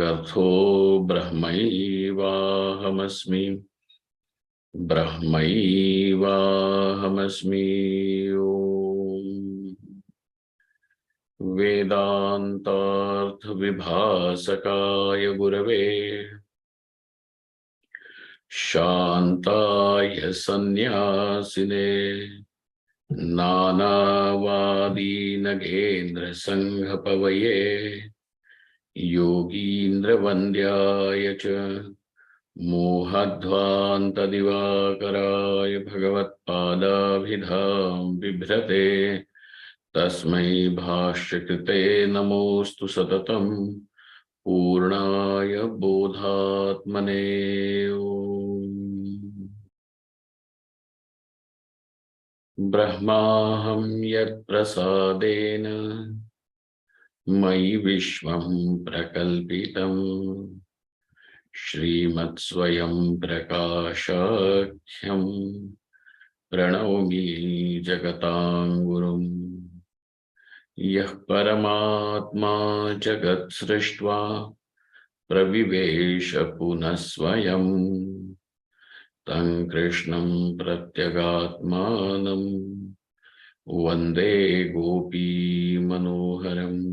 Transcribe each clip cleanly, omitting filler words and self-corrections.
जगतो ब्रह्मैवाहमस्मि ब्रह्मैवाहमस्मि। ओम वेदांतार्थ विभासकाय गुरवे शांताय सन्यासिने नानावादी नगेन्द्र संघपवये योगीन्द्र वन्द्याय च मोहध्वान्तदिवाकराय भगवत्पादाभिधां बिभ्रते तस्मै भाष्यकृते नमोऽस्तु सततं पूर्णाय बोधात्मने। ब्रह्माहं यत्प्रसादेन मयि विश्वं प्रकल्पितं श्रीमत्स्वयं प्रकाशाख्यं प्रणौमि जगतां गुरुं। यः परमात्मा जगत् सृष्ट्वा प्रविवेश पुनः स्वयं तं कृष्णं प्रत्यगात्मानं वन्दे गोपी मनोहरम्।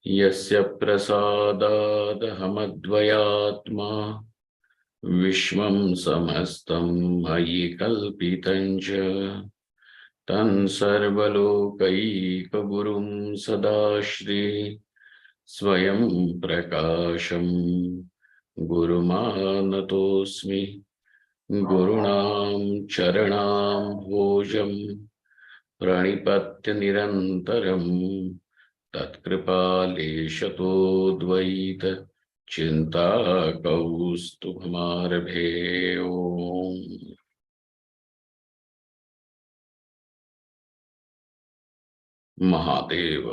यस्य प्रसादादहमद्वयात्मा विश्वं समस्तं मयि कल्पितं च तं सर्वलोकैकगुरुं सदाश्री स्वयं प्रकाशं गुरुमानतोऽस्मि। गुरूणां चरणां भोजं प्रणिपत्य निरन्तरं तत्कृपालेशतोऽद्वैत चिन्ताकौस्तुभमारभे। ओम Mahadev.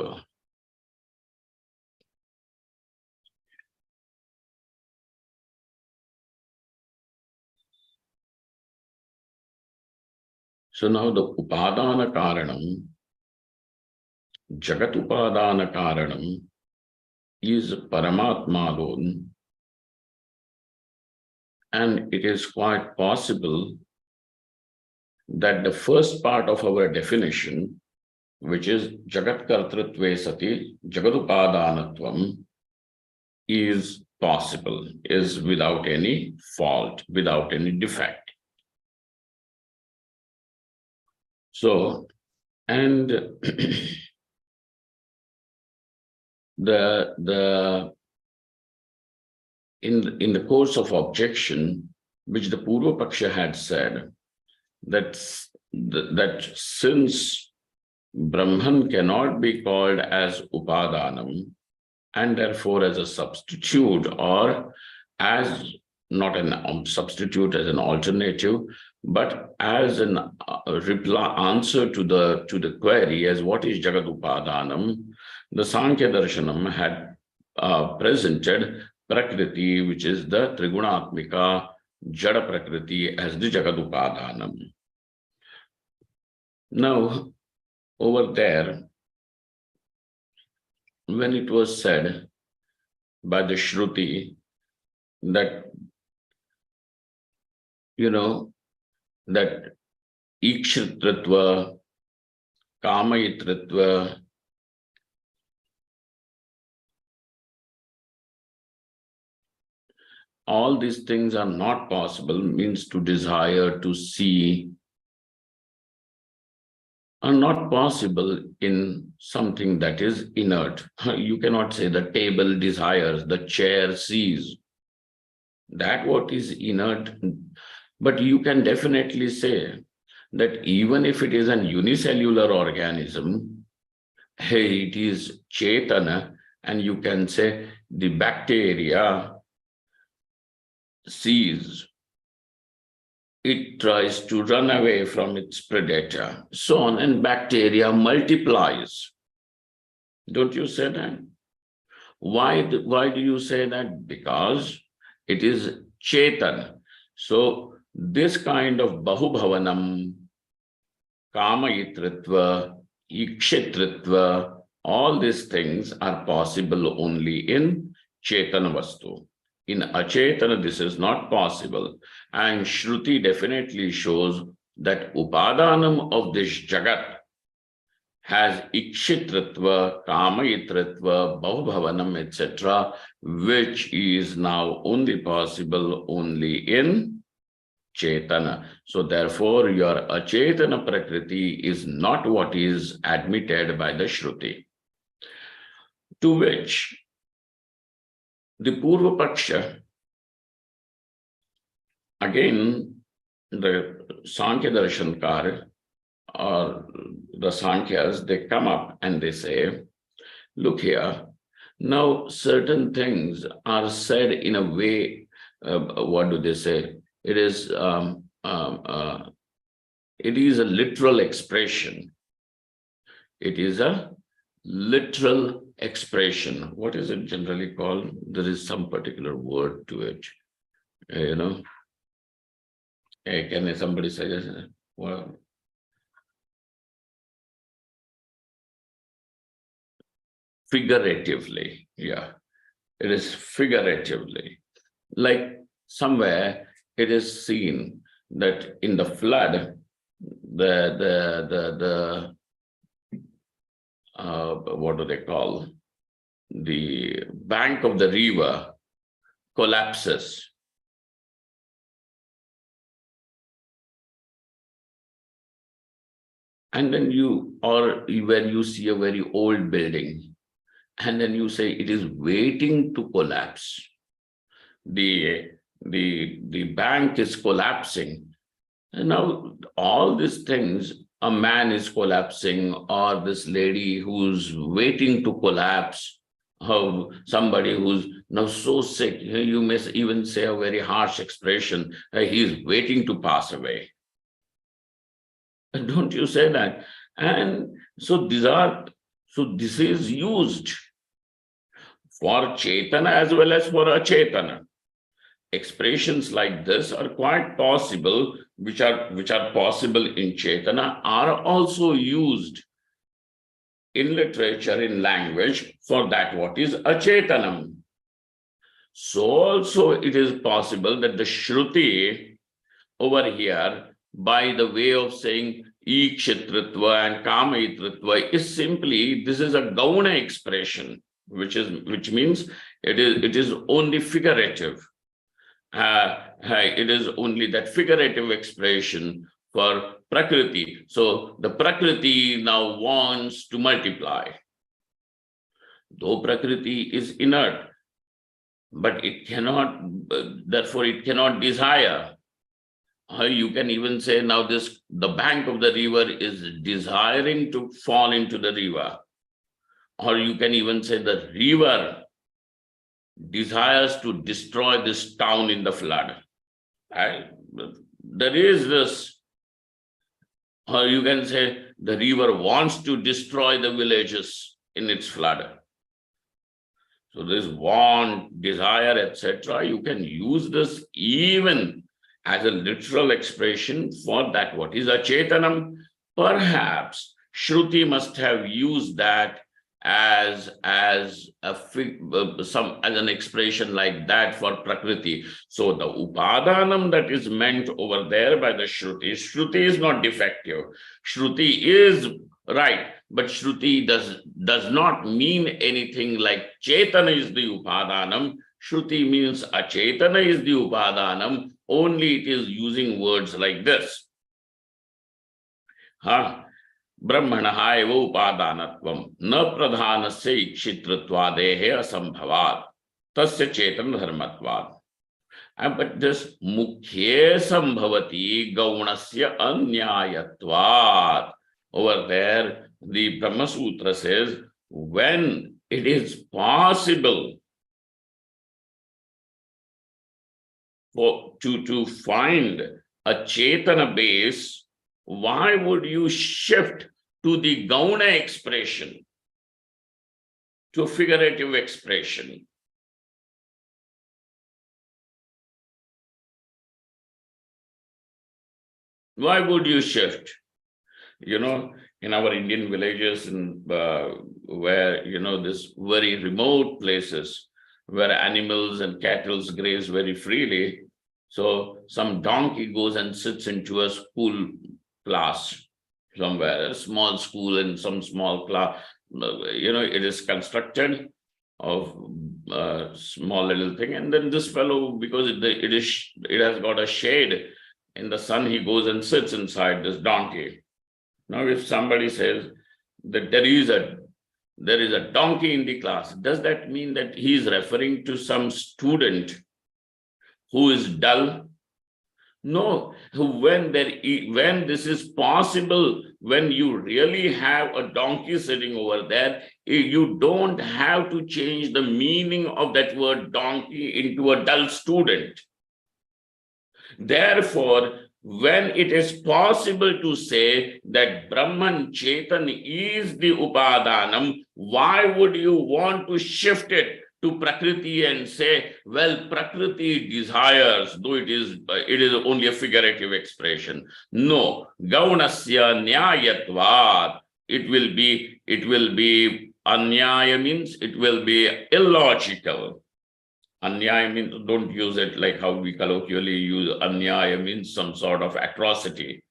So now the upadana karanam, jagat upadana karanam, is Paramatma alone, and it is quite possible that the first part of our definition, which is jagat kartritve sati jagadupadanatvam, is possible, is without any fault, without any defect. So, and in the course of objection, which the Purva Paksha had said, that since Brahman cannot be called as Upadanam, and therefore as a substitute, or as not a substitute as an alternative, but as an answer to the query as what is Jagat Upadanam, the Sankhya Darshanam had presented Prakriti, which is the Trigunatmika Jada Prakriti, as the Jagat Upadanam. Now, over there, when it was said by the Shruti that, that Ikshritritva, Kamayitritva, all these things are not possible, means to desire, to see, are not possible in something that is inert. You cannot say the table desires, the chair sees. That what is inert. But you can definitely say that even if it is an unicellular organism, hey, it is Chetana, and you can say the bacteria sees, it tries to run away from its predator, so on, and bacteria multiplies. Don't you say that? Why do you say that? Because it is Chetan. So this kind of Bahubhavanam, Kamayitritva, Ikshitritva, all these things are possible only in Chetana Vastu. In Achetana, this is not possible. And Shruti definitely shows that Upadanam of this Jagat has Ikshitritva, Kamayitritva, Bhavabhavanam, etc., which is now only possible only in Chetana. So therefore, your Achetana Prakriti is not what is admitted by the Shruti. To which the Purva Paksha, again, the Sankhya Darshankar or the Sankhyas, they come up and they say, look here, now certain things are said in a way, what do they say? It is a literal expression. It is a literal expression. What is it generally called? There is some particular word to it. Can somebody suggest? Well, figuratively, yeah. It is figuratively. Like somewhere it is seen that in the flood, what do they call? The bank of the river collapses. And then when you see a very old building, and then you say it is waiting to collapse. The bank is collapsing. And now all these things, a man is collapsing, or this lady who's waiting to collapse, or somebody who's now so sick, you may even say a very harsh expression, he's waiting to pass away. Don't you say that? And so this is used for Chetana as well as for Achetana. Expressions like this are quite possible, which are possible in Chetana, are also used in literature, in language, for that what is Achetanam. So also it is possible that the Shruti over here, by the way of saying Ikshitritva and Kamayitritva, is simply, this is a Gauna expression, which means it is only figurative. It is only that figurative expression for Prakriti. So the Prakriti now wants to multiply. Though Prakriti is inert, but it cannot, therefore it cannot desire. You can even say now the bank of the river is desiring to fall into the river. Or you can even say the river desires to destroy this town in the flood. There is this, or you can say the river wants to destroy the villages in its flood. So this want, desire, etc., you can use this even as a literal expression for that what is Achetanam. Perhaps Shruti must have used that as an expression like that for Prakriti. So the Upadanam that is meant over there by the Shruti is not defective. Shruti is right, but Shruti does not mean anything like Chetana is the Upadanam. Shruti means Achetana is the Upadanam, only it is using words like this. Brahmanaha eva upadanatvam na pradhanasya ikshitritvadehe asambhavat tasya chetana dharmatvat. But this mukhye sambhavati gaunasya anyayatvat. Over there, the Brahma Sutra says, when it is possible to find a Chetana base, why would you shift to the Gauna expression, to a figurative expression? Why would you shift? In our Indian villages, and where, this very remote places, where animals and cattle graze very freely. So some donkey goes and sits into a school class somewhere, a small school in some small class. It is constructed of small little thing, and then this fellow, because it has got a shade in the sun, he goes and sits inside this donkey. Now, if somebody says that there is a donkey in the class, does that mean that he is referring to some student who is dull? No. When this is possible, when you really have a donkey sitting over there, you don't have to change the meaning of that word donkey into a dull student. Therefore, when it is possible to say that Brahman Chetan is the Upadanam, why would you want to shift it to Prakriti and say, well, Prakriti desires, though it is only a figurative expression? No, Gaunasya Nyayatvat, it will be Anyaya, means it will be illogical. Anyaya means, don't use it like how we colloquially use anyaya, means some sort of atrocity.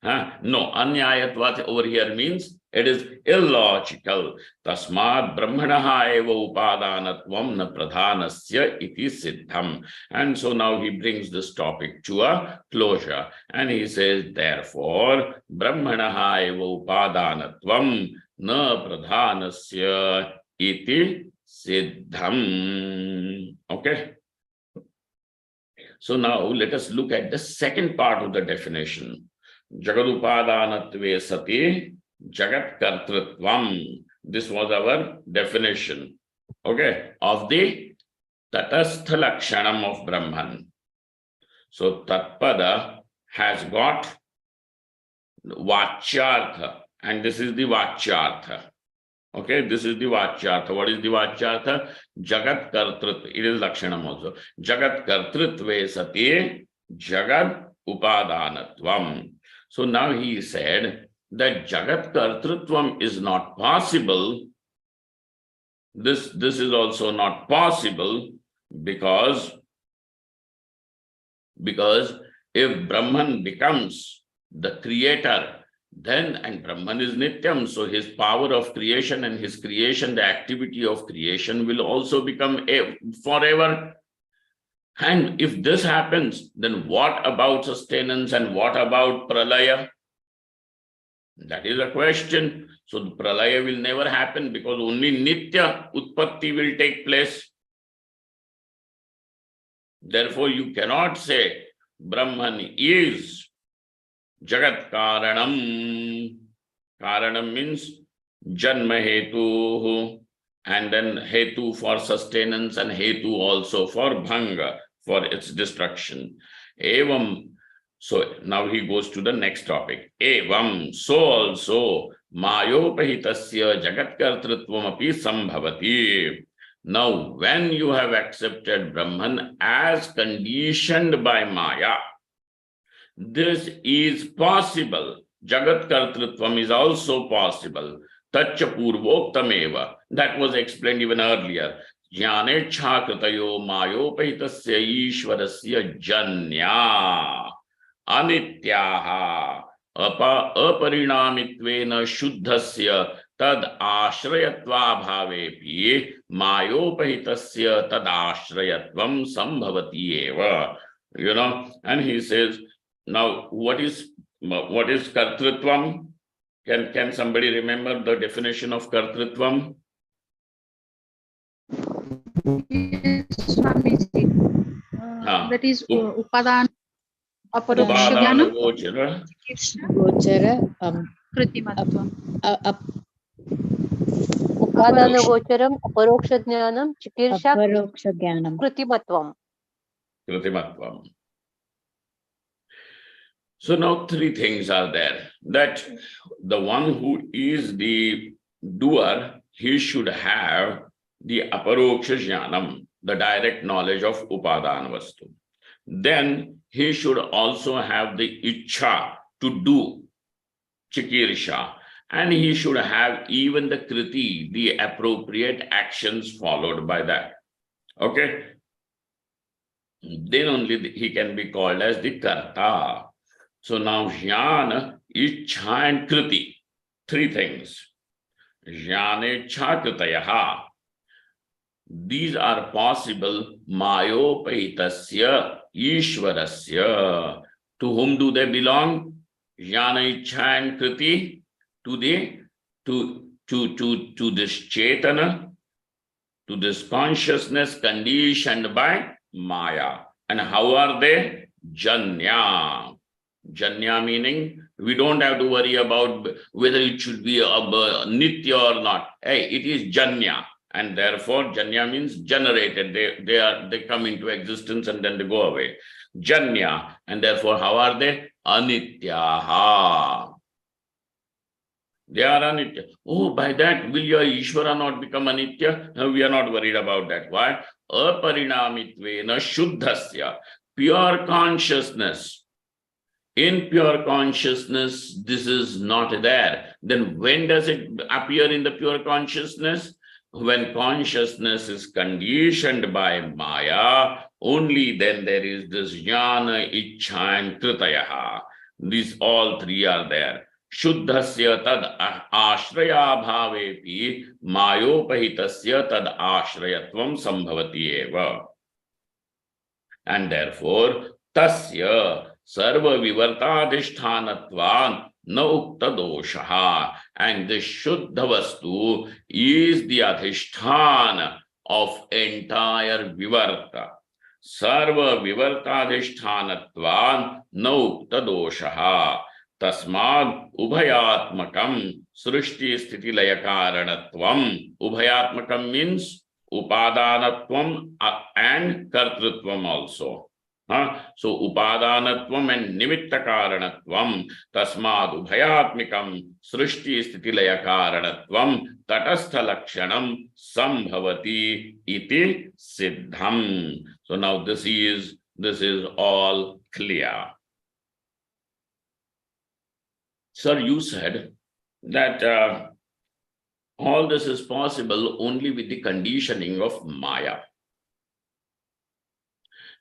No, anyayatvat over here means it is illogical. Tasmad brahmanaha eva upadanatvam na pradhanasya iti siddham. And so now he brings this topic to a closure. And he says, therefore, brahmanaha eva upadanatvam na pradhanasya iti siddham. Okay. So now let us look at the second part of the definition. Jagadupadanatve sati jagat kartrutvam. This was our definition, okay, of the tatastha lakshanam of Brahman. So tatpada has got vachyartha, and this is the vachyartha. Okay, this is the vachyartha. What is the vachyartha? Jagat kartrut. It is lakshanam also. Jagat kartrutve sati jagat upadanatvam. So now he said that jagat kartrutvam is not possible. This is also not possible because if Brahman becomes the creator, then, and Brahman is Nityam, so his power of creation and his creation, the activity of creation, will also become forever. And if this happens, then what about sustenance and what about pralaya? That is a question. So the pralaya will never happen because only Nitya Utpatti will take place. Therefore, you cannot say Brahman is Jagat Karanam. Karanam means Janma Hetu, and then Hetu for sustenance and Hetu also for Bhanga, for its destruction. Evam. So now he goes to the next topic. Evam. So also Mayopahitasya Jagat Kartrutvam api sambhavati. Now, when you have accepted Brahman as conditioned by Maya, this is possible. Jagat Kartrutvam is also possible. Tacha Purvoktameva. That was explained even earlier. Jnanecha kritayo mayopahitasya ishvarasya janya anityaha aparinamitvena shuddhasya tad ashrayatva bhavepi mayopahitasya tad ashrayatvam sambhavati eva. And he says, now what is kartrutvam? Can somebody remember the definition of kartrutvam? That is upadan aparokshyanam gochara kritimatvam. Upadana gocharam aparoksha jnanam chikirsha kritimatvam. So now three things are there. That the one who is the doer, he should have the aparoksha jnanam, the direct knowledge of upadana vastu. Then he should also have the ichha to do, chikirsha, and he should have even the kriti, the appropriate actions followed by that. Okay? Then only he can be called as the karta. So now jnana, ichha and kriti. Three things. Jnane ichha kritayaha. These are possible mayopaitasya ishvarasya. To whom do they belong? Jnana ichha and kriti to this chetana, to this consciousness conditioned by Maya. And how are they? Janya. Janya meaning we don't have to worry about whether it should be a nitya or not. Hey, it is Janya. And therefore, Janya means generated. They come into existence and then they go away. Janya. And therefore, how are they? Anityaha. They are anitya. Oh, by that, will your Ishvara not become anitya? No, we are not worried about that. Why? Aparinamitvena shuddhasya. Pure consciousness. In pure consciousness, this is not there. Then when does it appear in the pure consciousness? When consciousness is conditioned by Maya, only then there is this jnana, ichha and kritayaha. These all three are there. Shuddhasya tad ashraya bhavepi mayopahitasya tad ashrayatvam sambhavati eva. And therefore, tasya sarva vivartadhishthanatvan na ukta doshaha. And the Shuddha Vastu is the adhishthana of entire vivarta. Sarva vivartadhishthanatvan na ukta doshaha. Tasmad ubhayatmakam srishti sthiti laya karanatvam. Ubhayatmakam means upadanatvam and kartrutvam also. So upadanatvam and nimitta karanatvam. Tasmad ubhayatmikam srishti sthiti laya karanatvam tatastha lakshanam sambhavati iti siddham. So now this is all clear. Sir, you said that all this is possible only with the conditioning of Maya.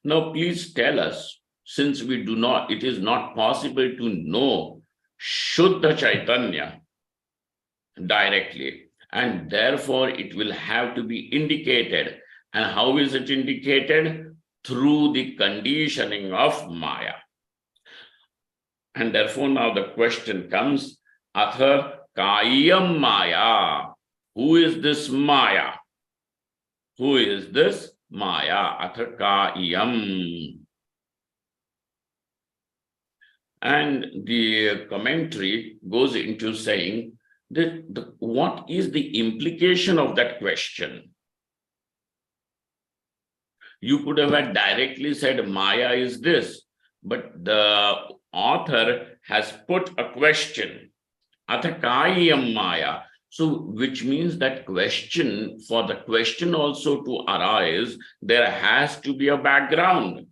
Now, please tell us, since it is not possible to know Shuddha Chaitanya directly, and therefore it will have to be indicated. And how is it indicated? Through the conditioning of Maya. And therefore now the question comes, Atha Kayam Maya. Who is this Maya? Who is this Maya? Atha Kayam. And the commentary goes into saying that what is the implication of that question? You could have directly said Maya is this, but the author has put a question, Athakayam Maya. So, which means that question, for the question also to arise, there has to be a background.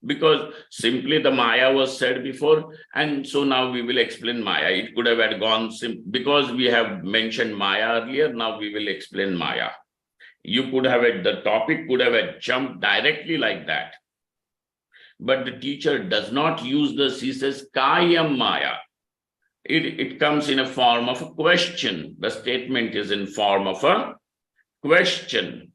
Because simply the Maya was said before, and so now we will explain Maya. It could have gone, because we have mentioned Maya earlier, now we will explain Maya. You could have, the topic could have jumped directly like that. But the teacher does not use this. He says, Kayam Maya. It comes in a form of a question. The statement is in form of a question.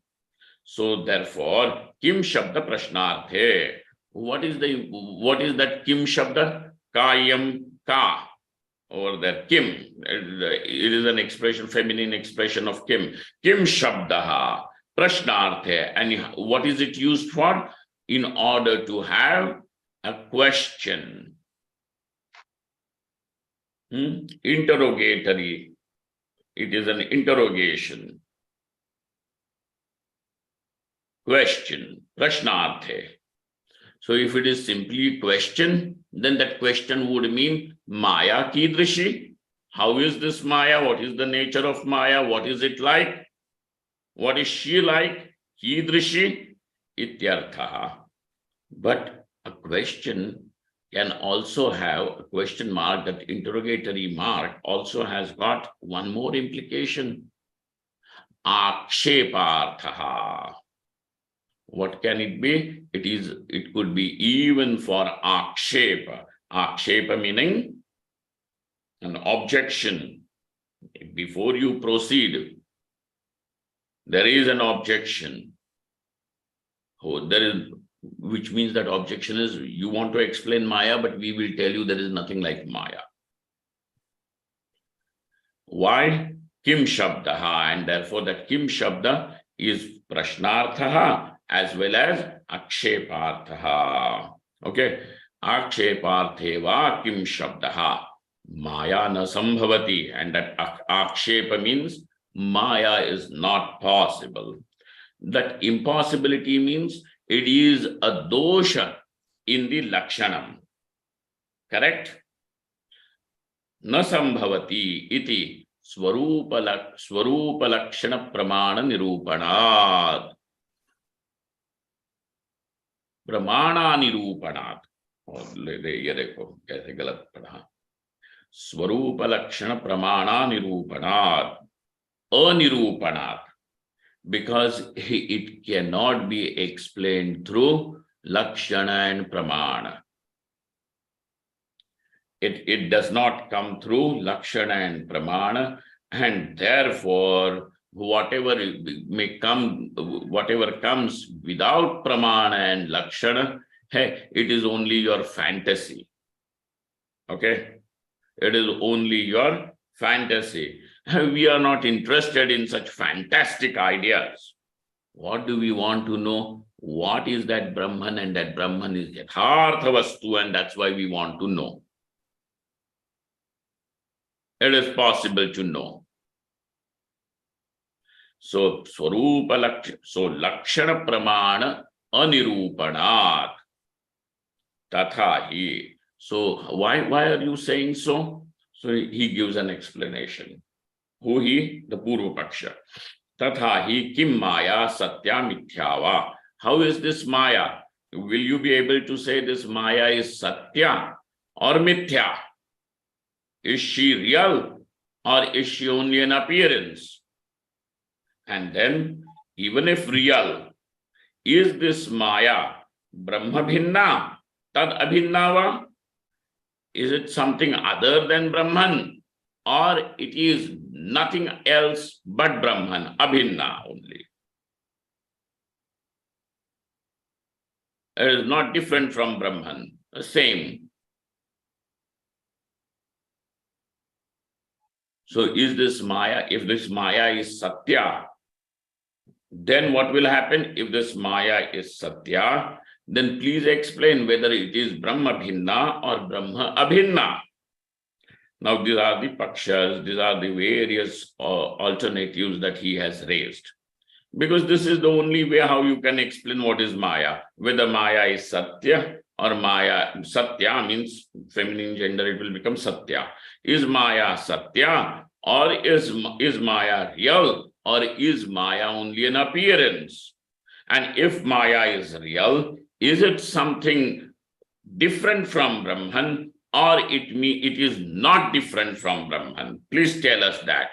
So therefore, Kim Shabda Prashnarthe. What is that Kim Shabda? Kayam Ka. Over there, Kim. It is an expression, feminine expression of Kim. Kim Shabdaha Prashnarthe. And what is it used for? In order to have a question. Interrogatory. It is an interrogation. Question. Prashnarthe. So if it is simply question, then that question would mean Maya Kidrishi. How is this Maya? What is the nature of Maya? What is it like? What is she like? Kidrishi Ityartha. But a question can also have a question mark. That interrogatory mark also has got one more implication. aksheparthaha. What can it be? It could be even for akshepa. Akshepa meaning an objection. Before you proceed, there is an objection. Which means that objection is you want to explain Maya, but we will tell you there is nothing like Maya. Why? Kim Shabdaha, and therefore that Kim Shabda is Prashnarthaha as well as Aksheparthaha. Okay. Akshepartheva Kim Shabdaha. Maya na sambhavati, and that Akshepa means Maya is not possible. That impossibility means it is a dosha in the Lakshanam. Correct? Na sambhavati iti Swarupa Lakshana Pramana Nirupanat. Pramana Nirupanat. ये देखो कैसे गलत पढ़ा. Swarupa Lakshana Pramana Nirupanat. Anirupanat. Because it cannot be explained through Lakshana and Pramana. It does not come through Lakshana and Pramana, and therefore whatever comes without Pramana and Lakshana, hey, it is only your fantasy. Okay? It is only your fantasy. We are not interested in such fantastic ideas. What do we want to know? What is that Brahman? And that Brahman is Yathartha Vastu, and that's why we want to know. It is possible to know. So, Lakshana Pramana Anirupanat. Tathahi. So, why are you saying so? So, he gives an explanation. Who he? The Purva Paksha. Tathahi Kim Maya Satya Mithyava. How is this Maya? Will you be able to say this Maya is Satya or Mithya? Is she real or is she only an appearance? And then, even if real, is this Maya Brahma Bhinna Tad Abhinnava? Is it something other than Brahman? Or it is nothing else but Brahman, Abhinna only? It is not different from Brahman, the same. So is this Maya, if this Maya is Satya, then what will happen? If this Maya is Satya, then please explain whether it is Brahma Bhinna or Brahma Abhinna. Now these are the pakshas, these are the various alternatives that he has raised. Because this is the only way how you can explain what is Maya. Whether Maya is Satya or Maya, Satya means feminine gender, it will become Satya. Is Maya Satya or is Maya real or is Maya only an appearance? And if Maya is real, is it something different from Brahman or it is not different from Brahman? Please tell us that.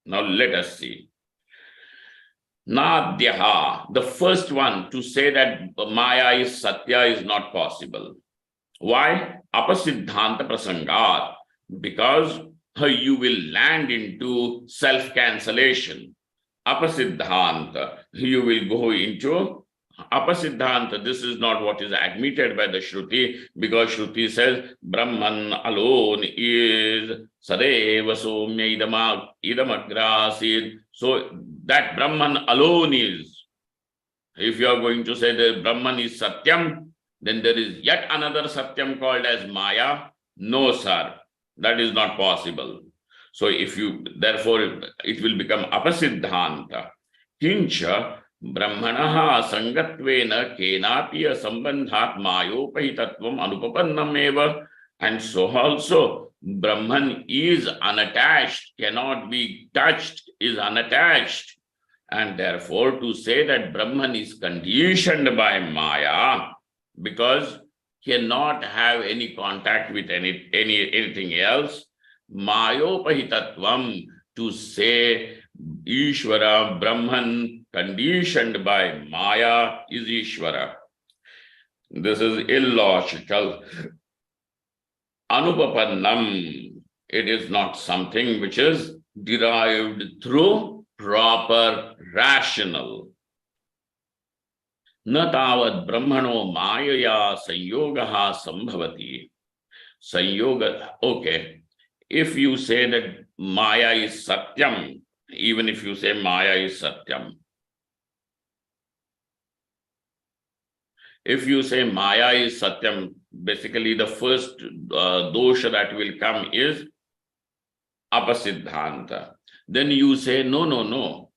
Now let us see. Nadhyaha, the first one to say that Maya is Satya is not possible. Why? Apasiddhanta prasangat. Because you will land into self-cancellation. Apasiddhanta, you will go into Apasiddhanta. This is not what is admitted by the Shruti, because Shruti says Brahman alone is Sadeva Somya Idamagrasid. So that Brahman alone is. If you are going to say that Brahman is Satyam, then there is yet another Satyam called as Maya. No, sir, that is not possible. So therefore it will become Apasiddhanta. Kincha Brahmanaha Sangatvena Kenapiya Sambandhat Mayopahitatvam Anupapannam eva. And so also Brahman is unattached, cannot be touched, is unattached. And therefore to say that Brahman is conditioned by Maya because cannot have any contact with anything else, Mayopahitatvam, to say Ishvara, Brahman conditioned by Maya is Ishvara. This is illogical. Anupapannam, it is not something which is derived through proper rational. Na tavad brahmano mayaya sanyogaha sambhavati. Sanyoga, okay. If you say that Maya is Satyam, even if you say Maya is Satyam, if you say Maya is Satyam, basically the first dosha that will come is Apasiddhanta. Then you say, no.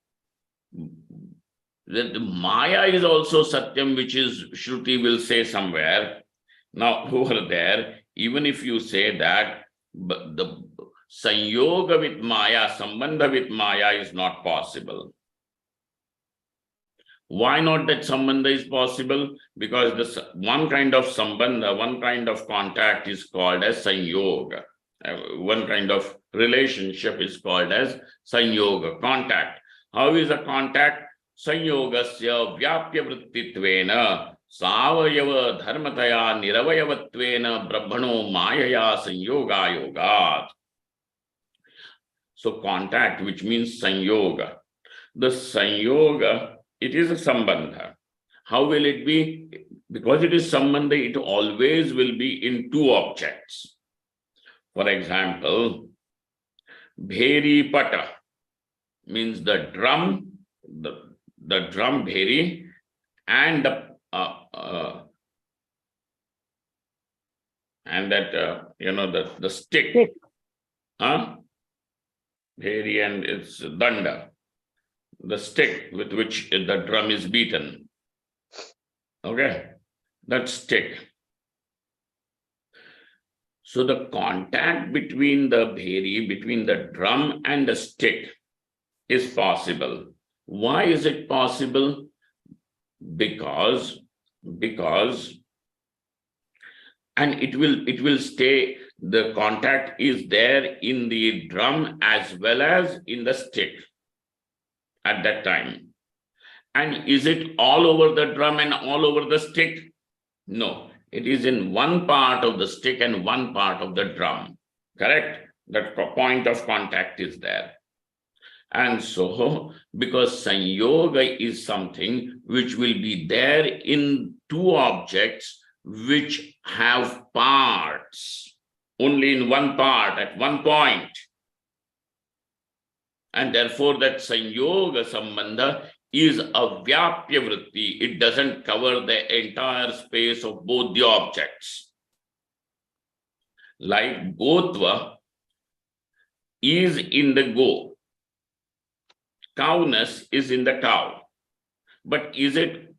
That Maya is also Satyam, which is Shruti will say somewhere. Now, over there, even if you say that, but the Sanyoga with Maya, Sambandha with Maya is not possible. Why not that Sambandha is possible? Because this one kind of Sambandha, one kind of contact is called as Sanyoga. One kind of relationship is called as Sanyoga, contact. How is a contact? Sanyogasya vyapya vrittitvena savayava dharmataya niravayavatvena brahmano mayaya sanyoga yogat. So contact, which means sanyoga. The sanyoga, it is a sambandha. How will it be? Because it is sambandha, it always will be in two objects. For example, bheri pata means the drum, the drum bheri, and the the stick. Huh? Bheri and its danda, the stick with which the drum is beaten. Okay, that stick. So the contact between the bheri, between the drum and the stick is possible. Why is it possible? Because and it will stay, the contact is there in the drum as well as in the stick at that time. And is it all over the drum and all over the stick? No, it is in one part of the stick and one part of the drum. Correct? That point of contact is there. And so, because Sanyoga is something which will be there in two objects which have parts, only in one part at one point. And therefore that Sanyoga Sambandha is a Vyapya Vritti. It doesn't cover the entire space of both the objects. Like Gotva is in the go. Cowness is in the cow. But is it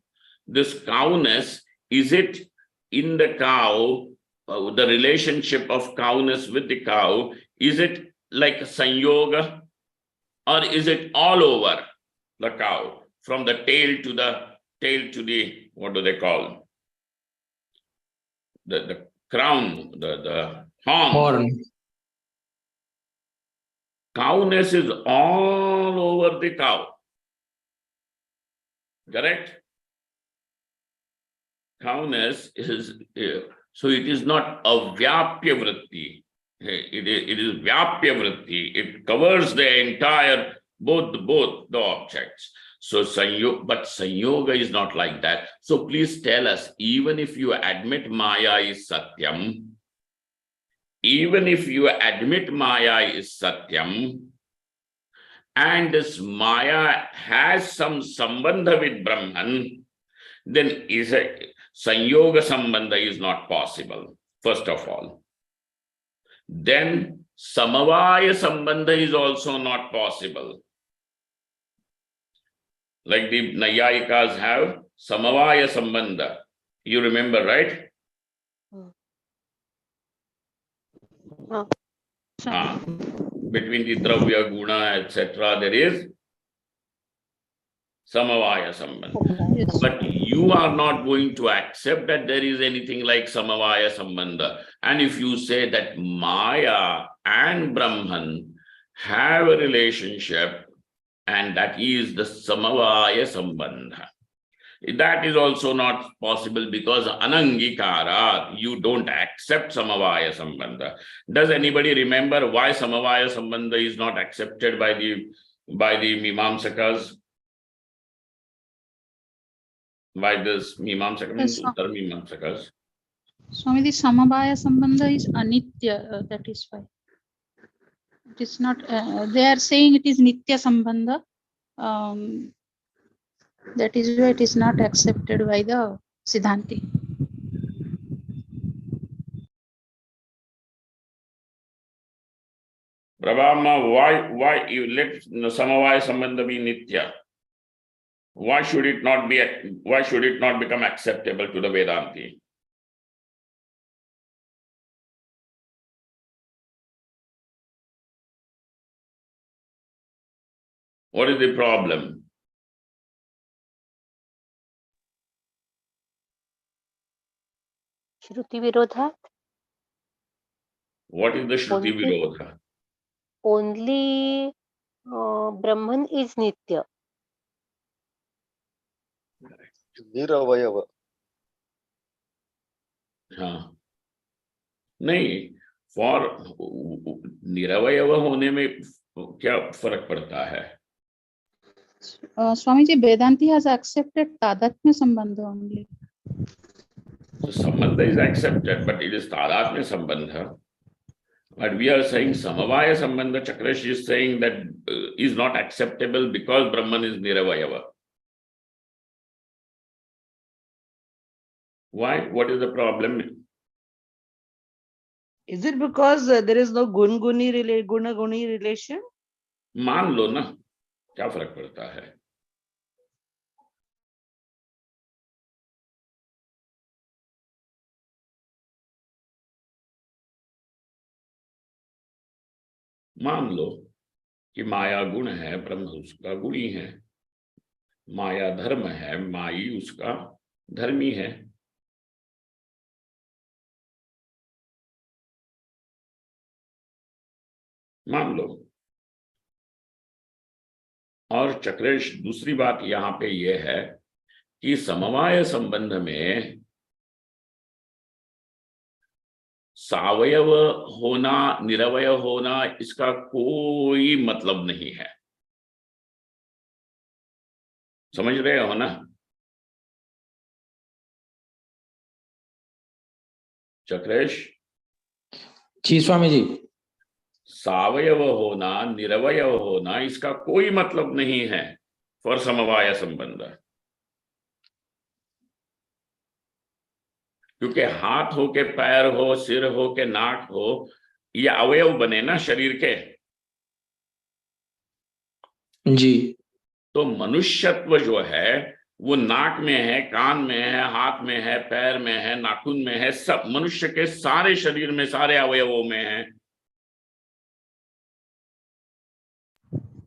this cowness, is it in the cow, the relationship of cowness with the cow, is it like a sanyoga, or is it all over the cow, from the tail to the what do they call? The crown, the horn. Cowness is all over the cow. Correct? Cowness is, so it is not a Vyapya Vritti. It is Vyapya Vritti. It covers the entire, both the objects. So Sanyoga is not like that. So please tell us, even if you admit Maya is Satyam, even if you admit Maya is Satyam, and this Maya has some Sambandha with Brahman, then is a Sanyoga Sambandha is not possible, first of all. Then Samavaya Sambandha is also not possible. Like the Nayayikas have Samavaya Sambandha. You remember, right? Between the Dravya, Guna, etc., there is Samavaya Sambandha. Yes. But you are not going to accept that there is anything like Samavaya Sambandha. And if you say that Maya and Brahman have a relationship and that is the Samavaya Sambandha. That is also not possible because Anangikara, you don't accept Samavaya Sambandha. Does anybody remember why Samavaya Sambandha is not accepted by the Mimamsakas? By this Mimamsaka means Uttar Mimamsakas. Swami, the Samavaya Sambandha is Anitya, that is why. It is not, they are saying it is Nitya Sambandha. That is why it is not accepted by the Siddhanti. Prabhama, why you let Samavaya Sambandha be Nitya? Why should it not become acceptable to the Vedanti? What is the problem? Shruti Virodha. What is the Shruti Virodha? Only Brahman is Nitya. Niravayava. हाँ नहीं, for निरवयव होने में क्या फर्क पड़ता है? Swamiji, Vedanti has accepted Tadatmya Sambandha only. So Sambandha is accepted, but it is Tadatmya Sambandha. But we are saying Samavaya Sambandha, Chakrash is saying that is not acceptable because Brahman is Niravayava. Why? What is the problem? Is it because there is no guna-guni relation? मान लो ना, क्या फर्क पड़ता है? मान लो कि माया गुण है, ब्रह्म उसका गुणी है, माया धर्म है, माई उसका धर्मी है। मान लो। और चक्रेश, दूसरी बात यहाँ पे ये है कि समवाय संबंध में सावयव होना, निरवय होना, इसका कोई मतलब नहीं है। समझ रहे हो ना? चक्रेश जी स्वामी जी। सावयव होना, निरवय होना, इसका कोई मतलब नहीं है फॉर समवाय संबंध। क्योंकि हाथ हो के पैर हो, सिर हो के नाक हो, ये अवयव बने ना शरीर के। जी। तो मनुष्यत्व जो है वो नाक में है, कान में है, हाथ में है, पैर में है, नाखून में है, सब मनुष्य के सारे शरीर में, सारे अवयवों में है।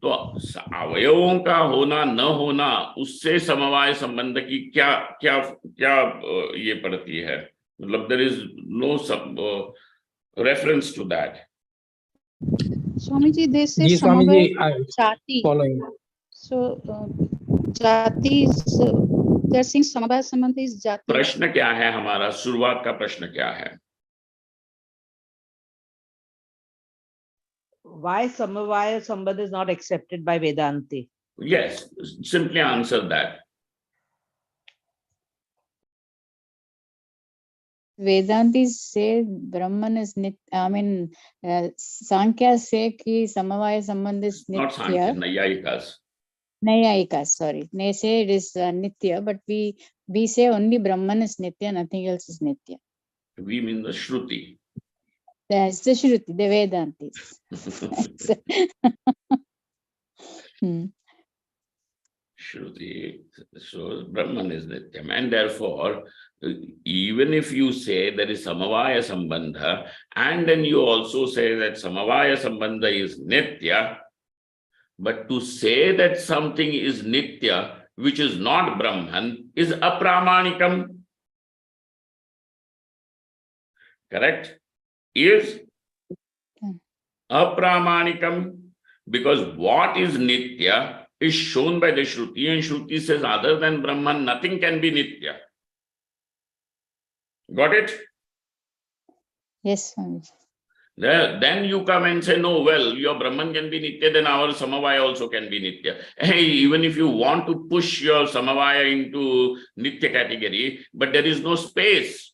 तो अवयवों का होना न होना, उससे समवाय संबंध की क्या क्या क्या ये पड़ती है? मतलब there is no reference to that. Swami ji, they say Samavaya Jati. So Jati is, they are saying Samavaya Sambandha is Jati. प्रश्न क्या है हमारा? शुरुआत का प्रश्न क्या है? Why Samavaya Sambandha is not accepted by Vedanti? Yes, simply answer that. Vedanti say Brahman is Nitya. I mean, Sankhya say ki Samavaya Sambandha is Nitya. Not Sankhya, Nayayikas. Nayayikas, sorry. They say it is Nitya, but we say only Brahman is Nitya, nothing else is Nitya. We mean the Shruti. That's the Shruti, the Vedantis. Shruti shows Brahman is Nityam, and therefore, even if you say there is Samavaya Sambandha, and then you also say that Samavaya Sambandha is Nitya, but to say that something is Nitya, which is not Brahman, is apramanikam. Correct? Is apramanikam, because what is Nitya is shown by the Shruti, and Shruti says other than Brahman, nothing can be Nitya. Got it? Yes, Swamiji. Then you come and say, no, well, your Brahman can be Nitya, then our Samavaya also can be Nitya. Hey, even if you want to push your Samavaya into Nitya category, but there is no space.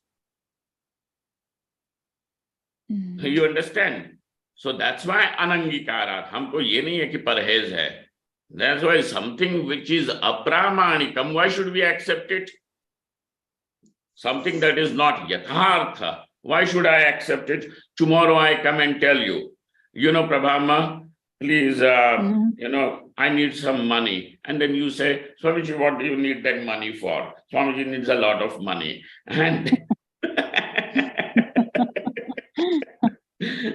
You understand? So that's why anangikarat. Humko ye nahi hai ki parhez hai. That's why something which is apramanikam, why should we accept it? Something that is not yathartha, why should I accept it? Tomorrow I come and tell you, Prabhama, please, I need some money. And then you say, Swamiji, what do you need that money for? Swamiji needs a lot of money. And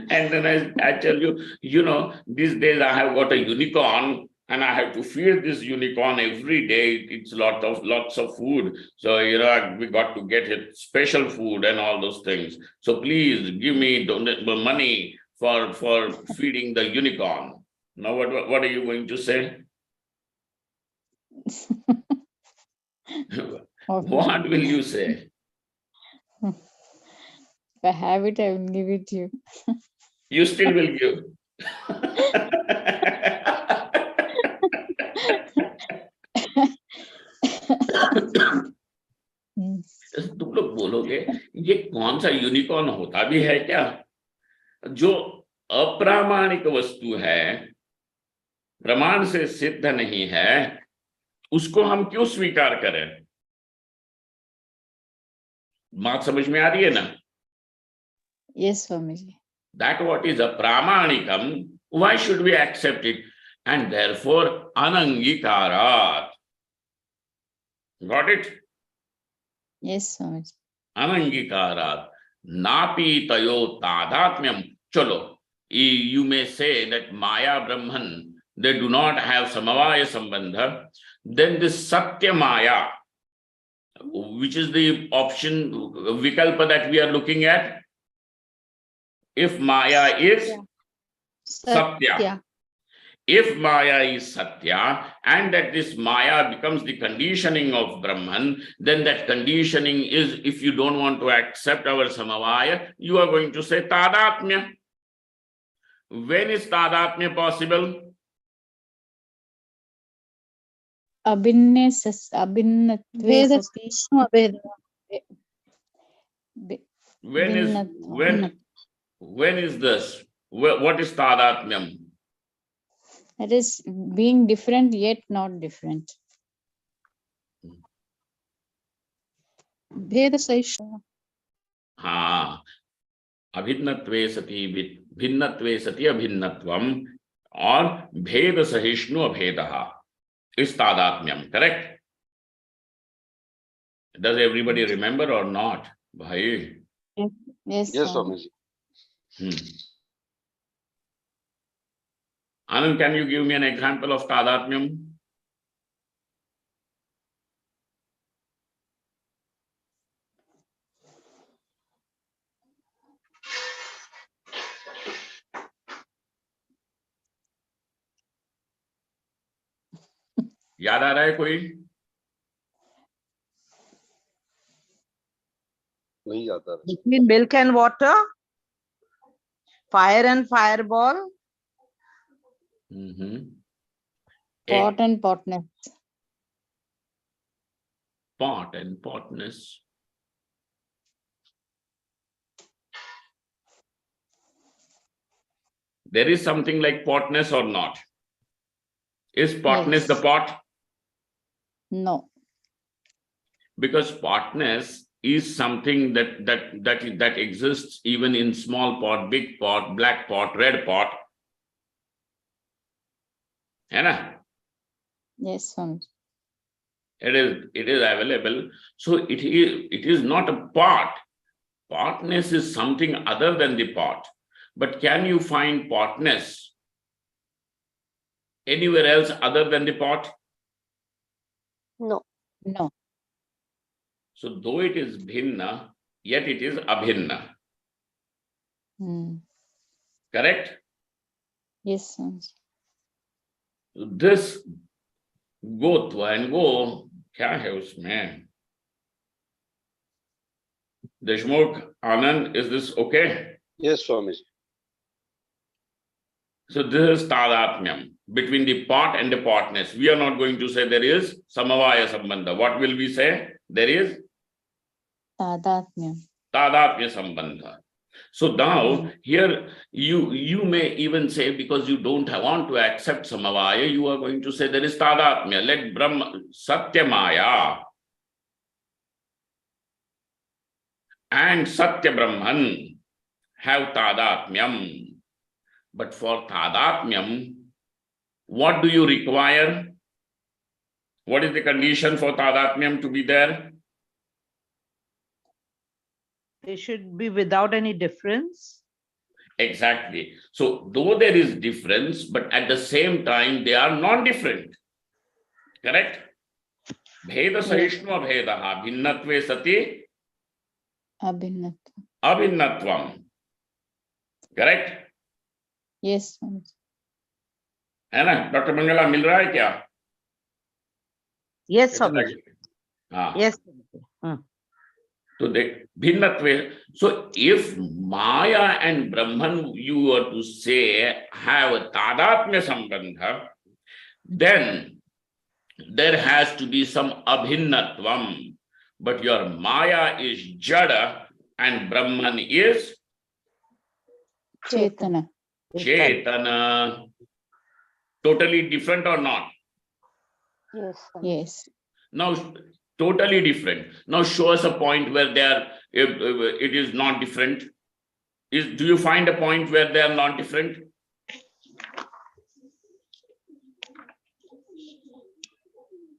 and then I tell you, these days I have got a unicorn and I have to feed this unicorn every day. It's lots of food. So, we got to get it special food and all those things. So please give me money for feeding the unicorn. Now, what are you going to say? What will you say? If I have it, I will give it to you. You still will give. तुम लोग बोलोगे ये कौन सा unicorn होता भी है क्या? जो अप्रामाणिक वस्तु है, प्रमाण से सिद्ध नहीं है, उसको हम क्यों स्वीकार करें? बात समझ में आ रही है ना? Yes, Swamiji. That what is a pramanikam, why should we accept it? And therefore, anangikarat. Got it? Yes, Swamiji. Anangikarat. Napi tayo tadatmyam. Chalo. You may say that Maya Brahman, they do not have samavaya sambandha. Then this Satya Maya, which is the option, vikalpa that we are looking at. If Maya is Satya. If Maya is Satya, and that this Maya becomes the conditioning of Brahman, then that conditioning is, if you don't want to accept our Samavaya, you are going to say Tadatmya. When is Tadatmya possible? Abhinnatve sati. When is this? What is Tadatmyam? That is being different yet not different. Bheda Saishna. Abhinnatve sati bhinnatve sati abhinnatvam, or bheda sahishnu abhedaha is Tadatmyam, correct? Does everybody remember or not? Bhai? Yes, Yes, Swamiji. Swamiji. Anand, can you give me an example of Tadatmyam? याद आ रहा है कोई? नहीं आता. Between milk and water, fire and fireball. Pot and potness. Pot and potness. There is something like potness or not? Is potness the pot? No. Because potness is something that exists even in small pot, big pot, black pot, red pot. Anna? Yes, Swamiji. It is available. So it is not a pot. Potness is something other than the pot. But can you find potness anywhere else other than the pot? No. No. So though it is bhinna, yet it is abhinna. Correct? Yes, Swamiji. This गोत्व and गो क्या है उसमें? Deshmukh, Anand, is this okay? Yes, Swamiji. So this is tadatmyam between the pot and the potness. We are not going to say there is samavaya sambandha. What will we say? There is Tadatmyam. tadatmya sambandha. So now here you may even say, because you don't want to accept samavaya, you are going to say there is tadatmya. Let Brahma Satyamaya and Satya Brahman have tadatmyam. But for tadatmyam, what do you require? What is the condition for tadatmyam to be there? They should be without any difference. Exactly. So though there is difference, but at the same time they are non-different. Correct? Bheda sahishnva bhedaha bhinnatve sati abhinnatvam. Correct? Yes. है ना? Doctor Mangla मिल रहा है क्या? Yes, Swamiji. हाँ. Yes. So they bhinnatve. So if Maya and Brahman, you were to say, have a tadatmya sambandha, then there has to be some abhinnatvam. But your Maya is jada and Brahman is Chetana. Chetana. Totally different or not? Yes. Yes. Now, totally different. Now show us a point where they are, it is not different. Do you find a point where they are not different?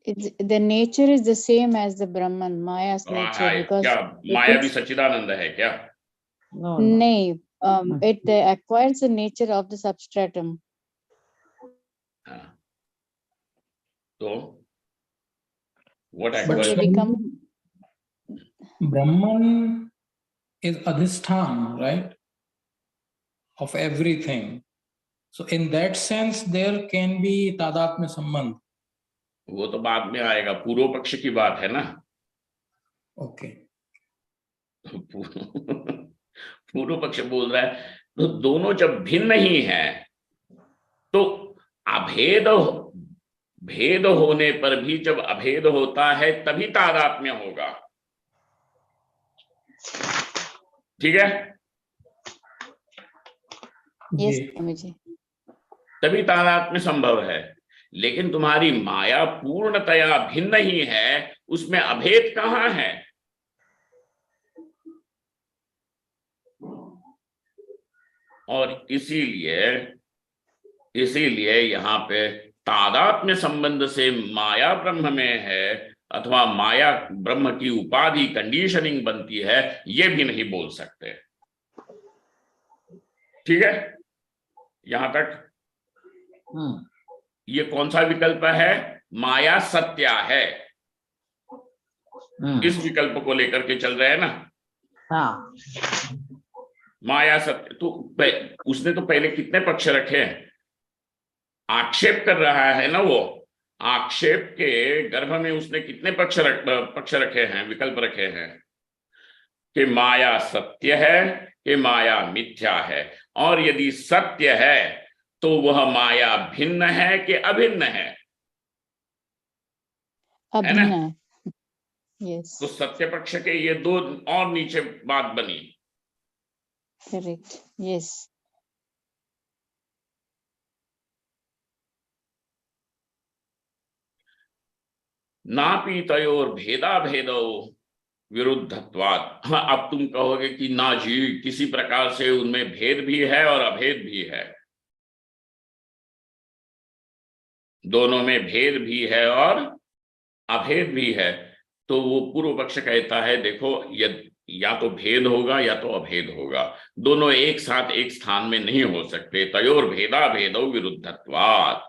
The nature is the same as the Brahman, Maya's nature. Because Maya bhi Sachidananda hai kya? No. No. It acquires the nature of the substratum. So, what So acquires? they become. Brahman is adhisthana, right? Of everything. So in that sense, there can be tadatmya sambandh. वो तो बाद में आएगा, पूर्व पक्ष की बात है ना. Okay. पूर्व पक्ष बोल रहा है तो दोनों जब भिन्न ही हैं तो भेद होने पर भी जब अभेद होता है तभी तादात्म्य होगा. ठीक है? Yes, Swamiji. तभी तादात्म्य संभव है. लेकिन तुम्हारी माया पूर्णतया भिन्न ही है, उसमें अभेद कहाँ है? और इसीलिए यहाँ पे तादात्म्य संबंध से माया ब्रह्म में है अथवा माया ब्रह्म की उपाधि कंडीशनिंग बनती है, ये भी नहीं बोल सकते. ठीक है? यहां तक ये कौन सा विकल्प है? माया सत्या है. इस विकल्प को लेकर के चल रहे हैं ना. हाँ. माया सत्य. तो उसने तो पहले कितने पक्ष रखे हैं? आक्षेप कर रहा है ना वो. आक्षेप के गर्भ में उसने कितने पक्ष रखे हैं, विकल्प रखे हैं कि माया सत्य है कि माया मिथ्या है. और यदि सत्य है तो वह माया भिन्न है कि अभिन्न है? Abhinna. Yes. तो सत्य पक्ष के ये दो और नीचे बात बनी. Correct. Yes. नापी तयोर भेदा भेदो विरुद्धत्वात्. हाँ, अब तुम कहोगे कि ना जी, किसी प्रकार से उनमें भेद भी है और अभेद भी है. दोनों में भेद भी है और अभेद भी है. तो वो पूर्व पक्ष कहता है देखो, या तो भेद होगा या तो अभेद होगा, दोनों एक साथ एक स्थान में नहीं हो सकते. तयोर भेदा भेदो विरुद्धत्वात्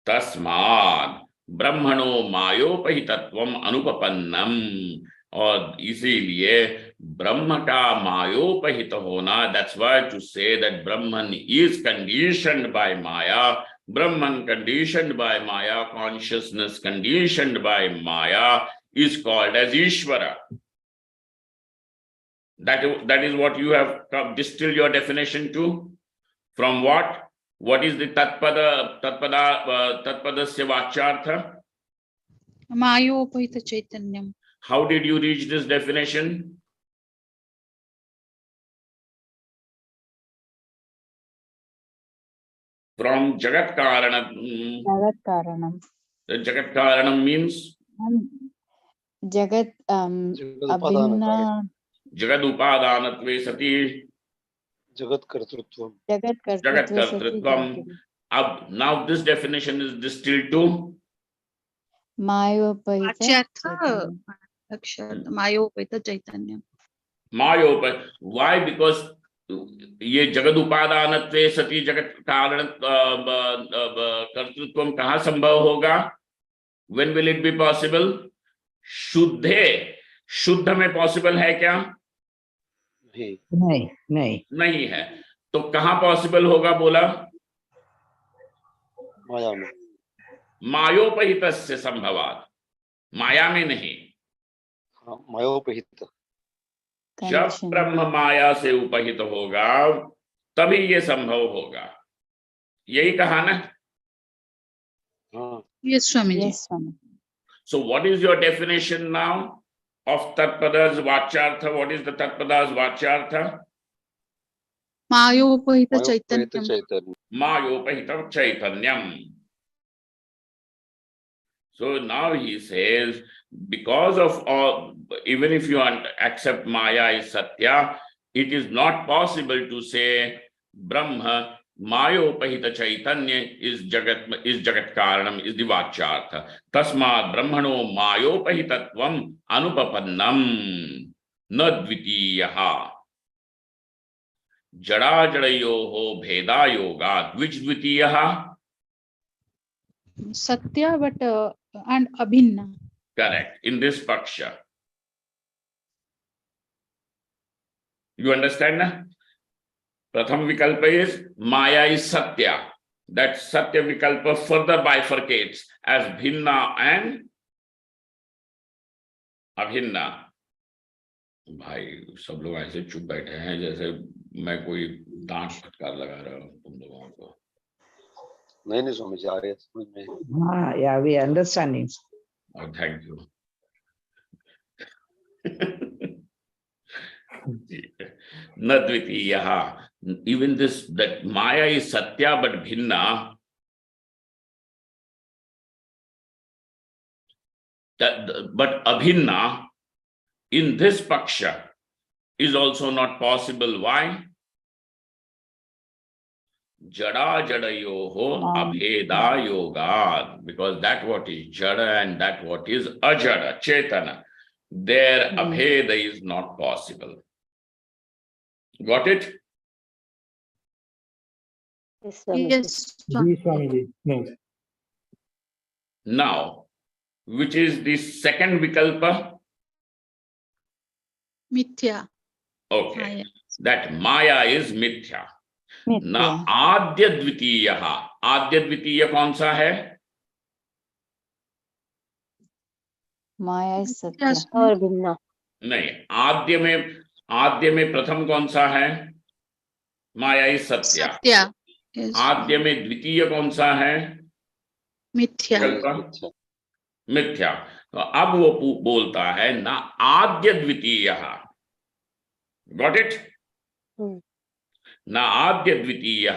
तस्मात् ब्रह्मणो मायोपहितत्वम अनुपपन्नम. और इसीलिए ब्रह्म का मायोपहित होना, that's why to say that Brahman is conditioned by Maya, Brahman conditioned by Maya, consciousness conditioned by Maya is called as Ishvara. That is what you have distilled your definition to. From what? What is the tatpadasya vachyartha? Mayopahita chaitanyam. How did you reach this definition? From Jagat Karanam. Jagat Karanam. Jagat Karanam means? Jagat Abhinna. Jagat Upadanatve Sati. Jagat Kartrutvam. Jagat Kartrutvam. Now this definition is distilled to? Mayopahita Chaitanyam. Mayopahita chaitanyam. Mayopahita. Why? Because ये जगत उपादानत्वे सती जगत कारण कर्तृत्वम कहाँ संभव होगा? When will it be possible? शुद्धे, शुद्ध में possible है क्या? नहीं है। तो कहाँ पॉसिबल होगा बोला? माया में। मायोपहितस्य संभवात्, माया में नहीं। हाँ, मायोपहित। जब ब्रह्म माया से उपहित होगा तभी ये संभव होगा, यही कहा ना? Yes, Swamiji. So what is your definition now of Tatpada's Vachyartha? What is the Tatpada's Vachyartha? Mayopahita chaitanyam. Mayopahita chaitanyam. So now he says, because of all, even if you accept Maya is Satya, it is not possible to say Brahma, Mayopahita Chaitanya is Jagat Karanam, is the Vachyartha. Tasmad Brahmano Mayopahitatvam Anupapannam na dvitiyaha. Jada Jadayoho Bheda Yogat. Which dvitiyaha? Satya, but and Abhinna. Correct. In this paksha. You understand na? Pratham Vikalpa is Maya is Satya. That Satya Vikalpa further bifurcates as Bhinna and Abhinna. भाई सब लोग ऐसे चुप बैठे हैं जैसे मैं कोई डांट फटकार लगा रहा हूँ तुम लोगों को। नहीं स्वामी जी, आ रहे हैं समझ में। हाँ, yeah, we understanding. Oh, thank you. Nadvitiyaha. Even this, that Maya is Satya but Bhinna, but Abhinna in this paksha is also not possible. Why? Jada Jadayoho Abheda Yoga. Because that what is Jada and that what is Ajada, Chetana, their Abheda is not possible. Got it? Yes, Swamiji. No. Now, which is the second Vikalpa? Mithya. Okay. Maya. That Maya is Mithya. Now, Adya Dvitiyaha. Adya Dvitiya kaun sa hai? Maya is Satya. और भिन्ना। नहीं, आद्य में प्रथम कौन सा है? माया is Satya. Satya. Yes. आद्य में द्वितीय कौन सा है? Mithya. मिथ्या। तो अब वो बोलता है ना आद्य द्वितीय। Got it? ना आद्य द्वितीय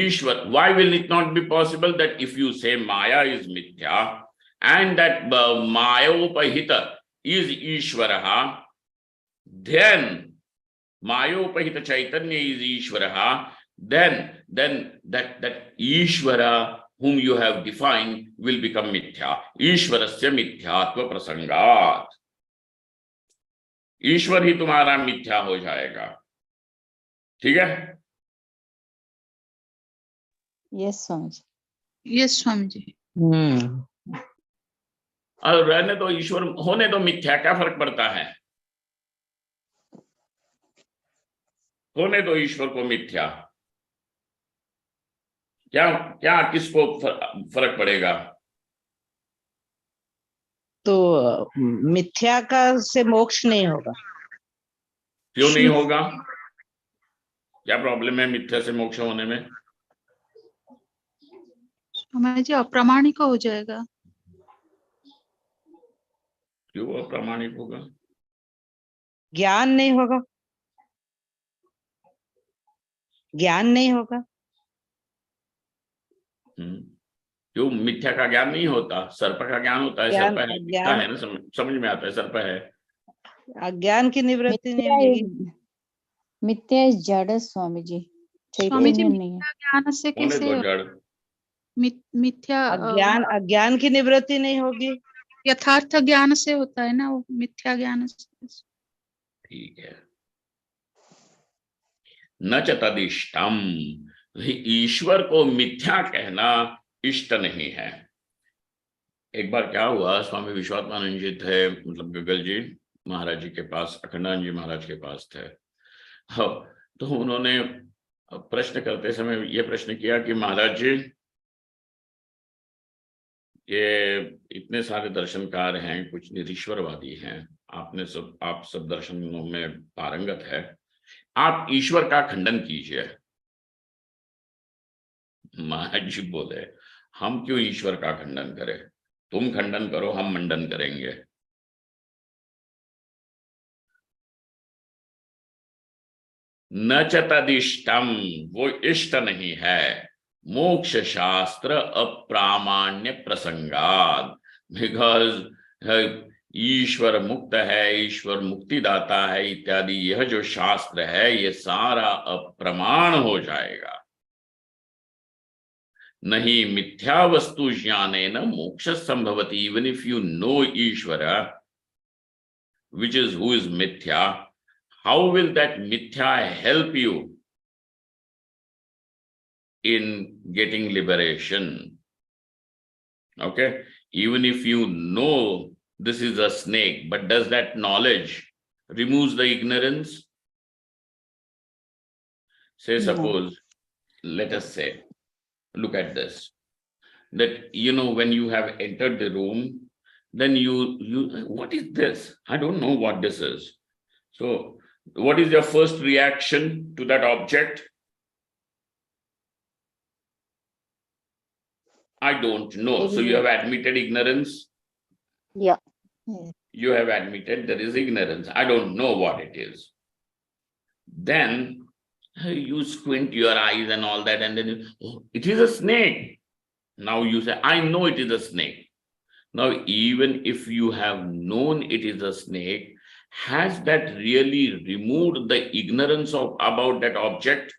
ईश्वर। Why will it not be possible that if you say maya is mithya and that Mayopahita is Ishvaraha, then Mayopahita Chaitanya is Ishvaraha, then that Ishvara whom you have defined will become Mithya. Ishvarasya Mithyatva Prasangat. ईश्वर ही तुम्हारा मिथ्या हो जाएगा। ठीक है? Yes, Swamiji. Yes, Swamiji. और रहने तो ईश्वर होने तो मिथ्या, क्या फर्क पड़ता है? होने तो ईश्वर को मिथ्या। क्या क्या किसको फर्क पड़ेगा? तो मिथ्या का से मोक्ष नहीं होगा। क्यों नहीं होगा? क्या प्रॉब्लम है मिथ्या से मोक्ष होने में? हमारे जी अप्रामाणिक हो जाएगा। क्यों अप्रामाणिक होगा? ज्ञान नहीं होगा, ज्ञान नहीं होगा। क्यों मिथ्या का ज्ञान नहीं होता? सर्प का ज्ञान होता है, ज्ञान सर्प है, दिखता ज्ञान है ना, समझ में आता है सर्प है। अज्ञान की निवृत्ति नहीं मिथ्या होगी। मिथ्या इज जड़ स्वामी जी, स्वामी जी चैतन्य नहीं है। मिथ्या ज्ञान से कौन है कैसे तो जड़? मिथ्या अज्ञान की निवृत्ति नहीं होगी। यथार्थ ज्ञान से होता है ना, वो मिथ्या ज्ञान से। ठीक है। न च तदिष्टम, ईश्वर को मिथ्या कहना इष्ट नहीं है। एक बार क्या हुआ, स्वामी विश्वात्मानंद जी थे, मतलब गगल जी महाराज जी के पास, अखंडानंद जी महाराज के पास थे। हाँ, तो उन्होंने प्रश्न करते समय ये प्रश्न किया कि महाराज जी, ये इतने सारे दर्शनकार हैं, कुछ निरीश्वरवादी हैं, आप सब दर्शनों में पारंगत है, आप ईश्वर का खंडन कीजिए। महाराज जी बोले, हम क्यों ईश्वर का खंडन करें? तुम खंडन करो, हम मंडन करेंगे। न च तदिष्टम, वो इष्ट नहीं है। मोक्ष शास्त्र अप्रामाण्य प्रसंगाद, बिकॉज ईश्वर मुक्त है, ईश्वर मुक्तिदाता है इत्यादि, यह जो शास्त्र है ये सारा अप्रमाण हो जाएगा। नहीं मिथ्या वस्तु ज्ञानेन मोक्ष संभवति, even if you know Ishwar which is who is mithya, how will that mithya help you in getting liberation? Okay, even if you know this is a snake, but does that knowledge removes the ignorance? Say suppose, let us say, look at this, that you know when you have entered the room, then you what is this? I don't know what this is. So what is your first reaction to that object? I don't know. So you have admitted ignorance. Yeah. You have admitted there is ignorance. I don't know what it is. Then you squint your eyes and all that, and then you, oh, it is a snake. Now you say, I know it is a snake. Now, even if you have known it is a snake, has that really removed the ignorance about that object?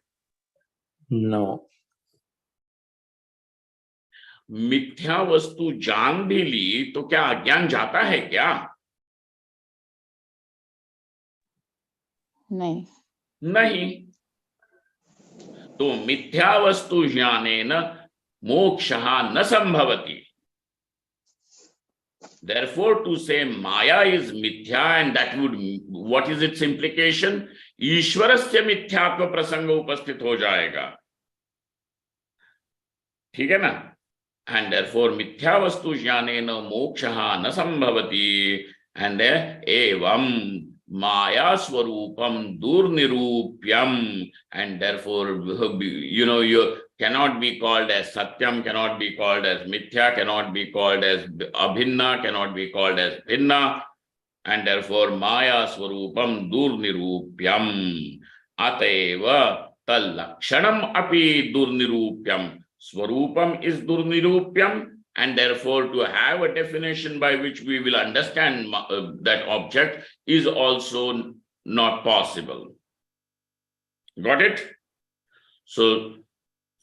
No. मिथ्या वस्तु जान भी ली तो क्या अज्ञान जाता है क्या? नहीं। नहीं। तो मिथ्या वस्तु ज्ञानेन मोक्षः न संभवति. Therefore, to say Maya is mithya, and that would, what is its implication? ईश्वरस्य मिथ्यात्व प्रसंग उपस्थित हो जाएगा, ठीक है ना? And therefore, मिथ्या वस्तु ज्ञानेन मोक्षः न संभवति, and एवं माया स्वरूपम दुर्निरूप्यम, and therefore, you know, you cannot be called as Satyam, cannot be called as Mithya, cannot be called as Abhinna, cannot be called as Bhinna, and therefore Maya Swarupam Durnirupyam. Ateva Talakshanam api Durnirupyam. Swarupam is Durnirupyam, and therefore to have a definition by which we will understand that object is also not possible. Got it? So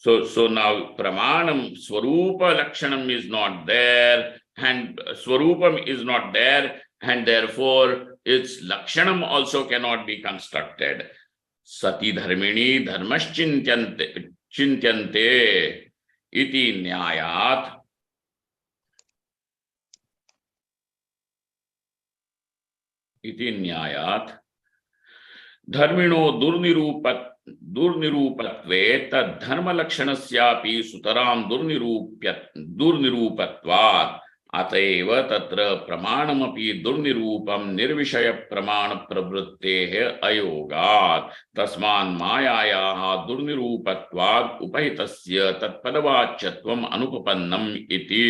now pramanam swarupa lakshanam is not there, and swarupam is not there, and therefore its lakshanam also cannot be constructed. Sati dharmini dharmaschintyante iti nyayat. Iti nyayat dharmino दुर्निरूपत्वे तद्धर्मलक्षणस्यापि सुतरां दुर्निरूपत्वात् अतएव तत्र प्रमाणमपि दुर्निरूपं निर्विषय प्रमाण प्रवृत्तेः अयोगात् तस्मान् मायायाः दुर्निरूपत्वात् उपहितस्य तत्पदवाच्यत्वम् अनुपपन्नम् इति.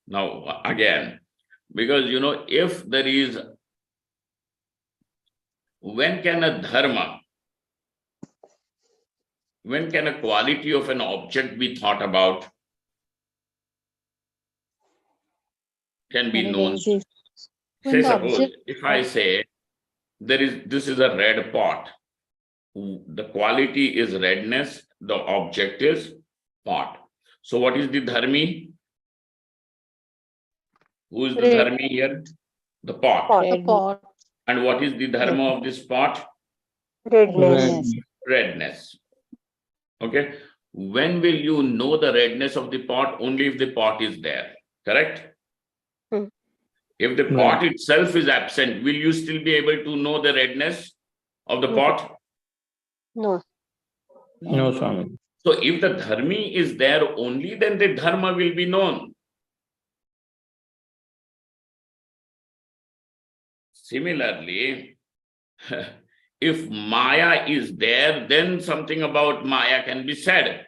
Now again, because if there is, when can a dharma, when can a quality of an object be thought about, can be known? Say suppose if I say this is a red pot, the quality is redness, the object is pot. So what is the dharmi? Who is the dharmi here? The pot. The pot. And what is the dharma of this pot? Redness. Redness. Okay. When will you know the redness of the pot? Only if the pot is there. Correct? If the pot itself is absent, will you still be able to know the redness of the pot? No. No, Swami. So if the dharmi is there only, then the dharma will be known. Similarly, if Maya is there, then something about Maya can be said.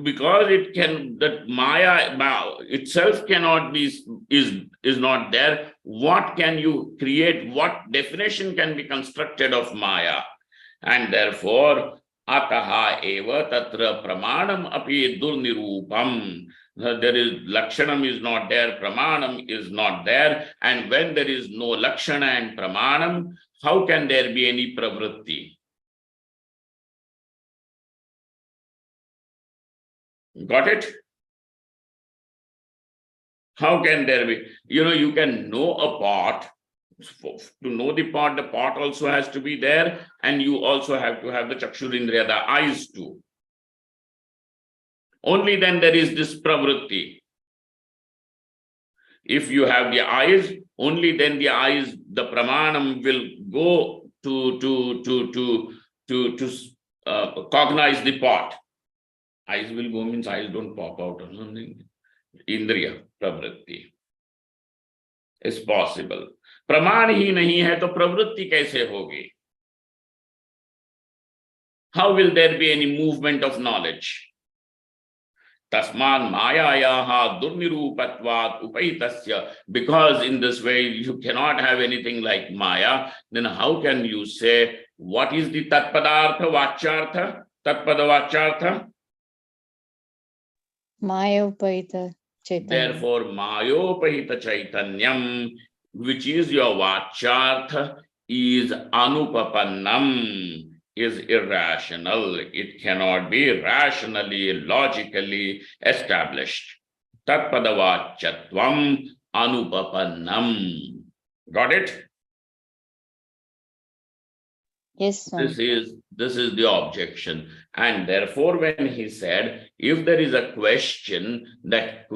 Because it can, that Maya itself cannot be, is not there. What can you create? What definition can be constructed of Maya? And therefore, ataha eva tatra pramanam api durnirupam. There is lakshanam is not there, pramanam is not there, and when there is no lakshana and pramanam, how can there be any pravritti? Got it? How can there be? You can know a pot. To know the pot also has to be there, and you also have to have the chakshurindriya, the eyes too. Only then there is this pravritti. If you have the eyes, only then the eyes, the pramanam will go to cognize the pot. Eyes will go means eyes don't pop out or something. Indriya pravritti is possible. प्रमाण ही नहीं है तो प्रवृत्ति कैसे होगी? How will there be any movement of knowledge? Tasman mayayaha durnirupatvat upayitasya. Because in this way you cannot have anything like Maya, then how can you say what is the tatpadartha vachyartha? Tatpada vachyartha? Mayopahita Chaitanya. Therefore, Mayopahita Chaitanyam, which is your vachyartha, is anupapannam, is irrational. It cannot be rationally, logically established. Tatpadavachyatvam anupapannam. Got it? Yes, Swami. This is the objection. And therefore, when he said, if there is a question, that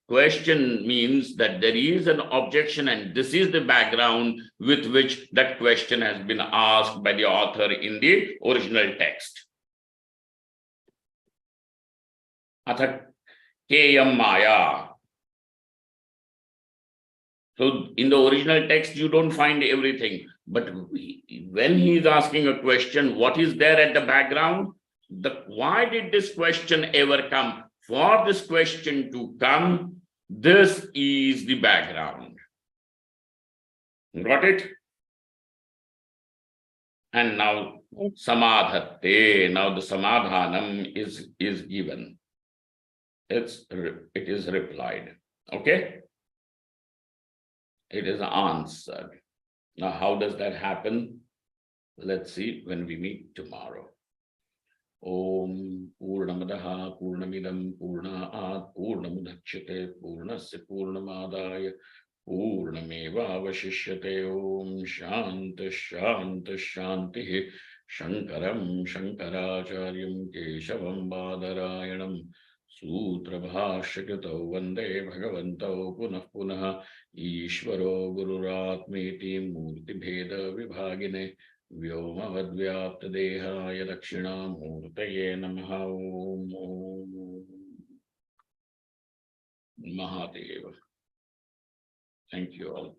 question means that there is an objection, and this is the background with which that question has been asked by the author in the original text. Atha keyam maya. So in the original text, you don't find everything. But when he is asking a question, what is there at the background? Why did this question ever come? For this question to come, this is the background. Got it? And now samadhate. Now the samadhanam is given. It is replied. Okay? It is answered. Now, how does that happen? Let's see when we meet tomorrow. Om Purnamadaha Purnamidam Purnat Purnamudachyate Purnasya Purnamadaya Purnameva Avashishyate. Om Shanta Shanta Shanti. Shankaram Shankaracharyam Keshavam Badarayanam सूत्रभाष्यकृतौ वन्दे भगवन्तौ पुनः पुनः ईश्वरो गुरुरात्मेति मूर्तिभेदविभागिने व्योमवद्व्याप्तदेहाय दक्षिणामूर्तये नमः। ॐ Mahadev. Thank you all.